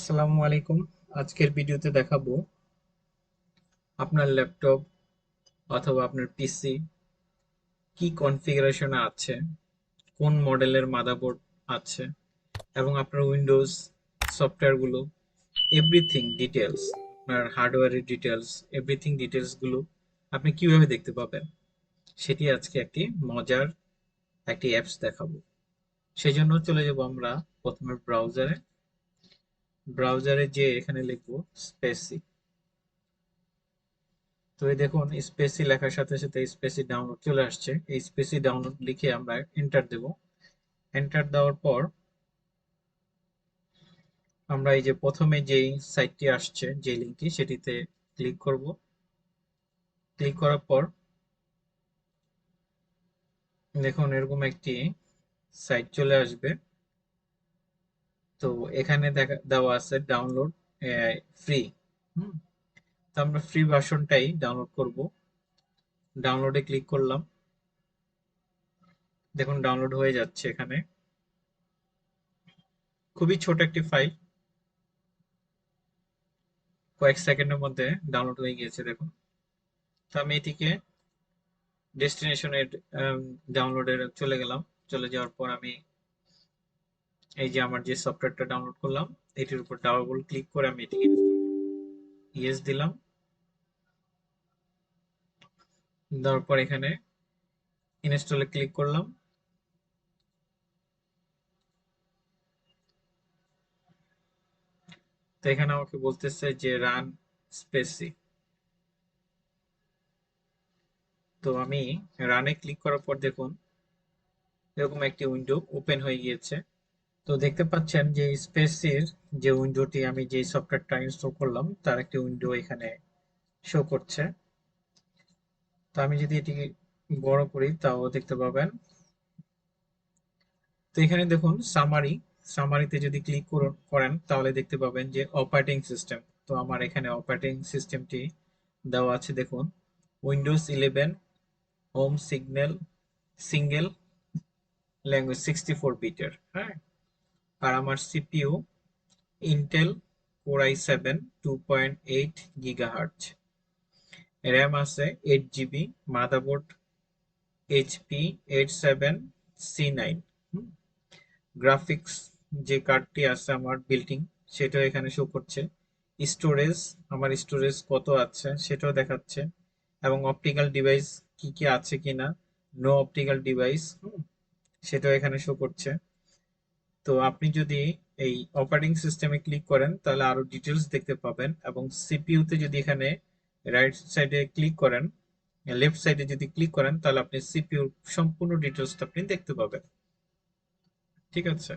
আসসালামু আলাইকুম। আজকের ভিডিওতে দেখাবো আপনার ল্যাপটপ অথবা আপনার পিসি কি কনফিগারেশনে আছে, কোন মডেলের মাদারবোর্ড আছে এবং আপনার উইন্ডোজ সফটওয়্যারগুলো এভরিথিং ডিটেলস, আপনার হার্ডওয়্যারের ডিটেলস, এভরিথিং ডিটেলসগুলো আপনি কিভাবে দেখতে পাবেন সেটি আজকে মজার একটি অ্যাপস দেখাবো। সেই জন্য চলে যাব আমরা প্রথমে ব্রাউজারে যে এখানে লিখবো স্পেসি। তো এই দেখুন স্পেসি লেখার সাথে সাথে স্পেসি ডাউনলোড চলে আসছে। এই স্পেসি ডাউনলোড লিখে আমরা এন্টার দেব। এন্টার দেওয়ার পর আমরা এই যে প্রথমে যেই সাইটটি আসছে, যে লিঙ্কটি, সেটিতে ক্লিক করব। ক্লিক করার পর দেখুন এরকম একটি সাইট চলে আসবে। তো এখানে দেওয়া আছে ডাউনলোড ফ্রি। তো আমরা ফ্রি ভার্সনটাই ডাউনলোড করব। ডাউনলোডে ক্লিক করলাম। দেখুন ডাউনলোড হয়ে যাচ্ছে। এখানে খুবই ছোট একটি ফাইল, কয়েক সেকেন্ডের মধ্যে ডাউনলোড হয়ে গিয়েছে। দেখুন, তো আমি এটিকে ডেস্টিনেশনে ডাউনলোডে চলে গেলাম। চলে যাওয়ার পর আমি এই যে আমার যে সফটওয়্যারটা ডাউনলোড করলাম এটির উপর ডাবল ক্লিক করে আমি এটিকে ইয়েস দিলাম। দেওয়ার পর এখানে ইনস্টলে ক্লিক করলাম। তো এখানে আমাকে বলতেছে যে রান স্পেসি। তো আমি রানে ক্লিক করার পর দেখুন এরকম একটি উইন্ডো ওপেন হয়ে গিয়েছে। তো দেখতে পাচ্ছেন যে স্পেসির যে উইন্ডোটি, আমি যে সফটওয়্যারটা ইনস্টল করলাম তার একটি উইন্ডো এখানে শো করছে। তো আমি যদি এটি বড় করি তাও দেখতে পাবেন। তো এখানে দেখুন সামারিতে যদি ক্লিক করেন তাহলে দেখতে পাবেন যে অপারেটিং সিস্টেম। তো আমার এখানে অপারেটিং সিস্টেমটি দেওয়া আছে। দেখুন উইন্ডোজ 11 হোম সিঙ্গেল ল্যাঙ্গুয়েজ 64 বিটের। হ্যাঁ, আর আমার CPU Intel core i7 2.8 GHz, RAM আছে 8 GB, motherboard HP 87C9। Graphics যে কার্ডটি আছে আমার বিল্টিং, সেটাও এখানে শো করছে। স্টোরেজ, আমার স্টোরেজ কত আছে সেটাও দেখাচ্ছে, এবং অপটিক্যাল ডিভাইস কি কি আছে কিনা, নো অপটিক্যাল ডিভাইস, সেটাও এখানে শো করছে। তো আপনি যদি এই অপারেটিং সিস্টেমে ক্লিক করেন তাহলে আরো ডিটেলস দেখতে পাবেন, এবং সিপিইউ তে যদি এখানে রাইট সাইডে ক্লিক করেন, লেফট সাইডে যদি ক্লিক করেন তাহলে আপনি সিপিইউর সম্পূর্ণ ডিটেলসটা আপনি দেখতে পাবেন। ঠিক আছে,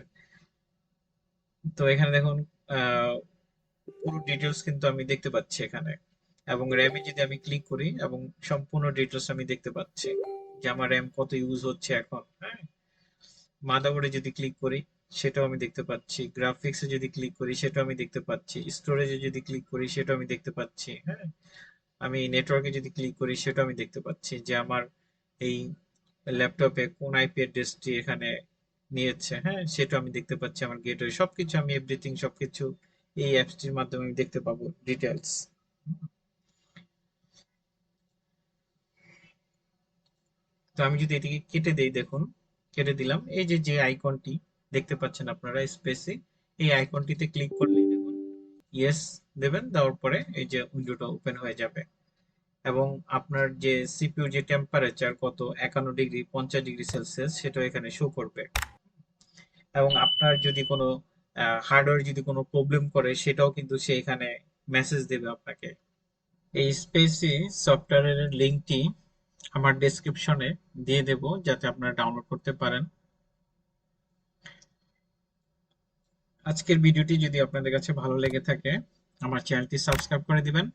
তো এখানে দেখুন আহ, পুরো ডিটেলস কিন্তু আমি দেখতে পাচ্ছি এখানে, এবং র্যামে যদি আমি ক্লিক করি এবং সম্পূর্ণ ডিটেলস আমি দেখতে পাচ্ছি যে আমার র্যাম কত ইউজ হচ্ছে এখন। হ্যাঁ, মাদারবোর্ডে যদি ক্লিক করি সেটাও আমি দেখতে পাচ্ছি, গ্রাফিক্সে যদি ক্লিক করি সেটাও আমি দেখতে পাচ্ছি, স্টোরেজে যদি ক্লিক করি সেটাও আমি দেখতে পাচ্ছি। হ্যাঁ, আমি নেটওয়ার্কে যদি ক্লিক করি সেটাও আমি দেখতে পাচ্ছি যে আমার এই ল্যাপটপে কোন আইপি অ্যাড্রেসটি এখানে নিয়েছে। হ্যাঁ, সেটা আমি দেখতে পাচ্ছি। আমার গেটওয়ে সবকিছু আমি এভরিথিং সবকিছু এই অ্যাপসটির মাধ্যমে আমি দেখতে পাবো ডিটেলস। তো আমি যদি এটিকে কেটে দেই, দেখুন কেটে দিলাম। এই যে যে আইকনটি দেখতে পাচ্ছেন আপনারা স্পেসে, এই আইকনটিতে ক্লিক করলেই দেখুন ইয়েস দেবেন। দেওয়ার পরে এই যে উইন্ডোটা ওপেন হয়ে যাবে, এবং আপনার যে সিপিইউ যে টেম্পারেচার কত 51 ডিগ্রি 50 ডিগ্রি সেলসিয়াস সেটাও এখানে শো করবে, এবং আপনার যদি কোনো হার্ডওয়্যার যদি কোনো প্রবলেম করে সেটাও কিন্তু সে এখানে মেসেজ দেবে আপনাকে। এই স্পেসি সফটওয়্যারের লিঙ্কটি আমার ডেসক্রিপশনে দিয়ে দেব যাতে আপনারা ডাউনলোড করতে পারেন। আজকের ভিডিওটি যদি আপনাদের কাছে ভালো লেগে থাকে আমার চ্যানেলটি সাবস্ক্রাইব করে দিবেন।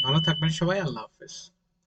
ভালো থাকবেন সবাই, আল্লাহ হাফেজ।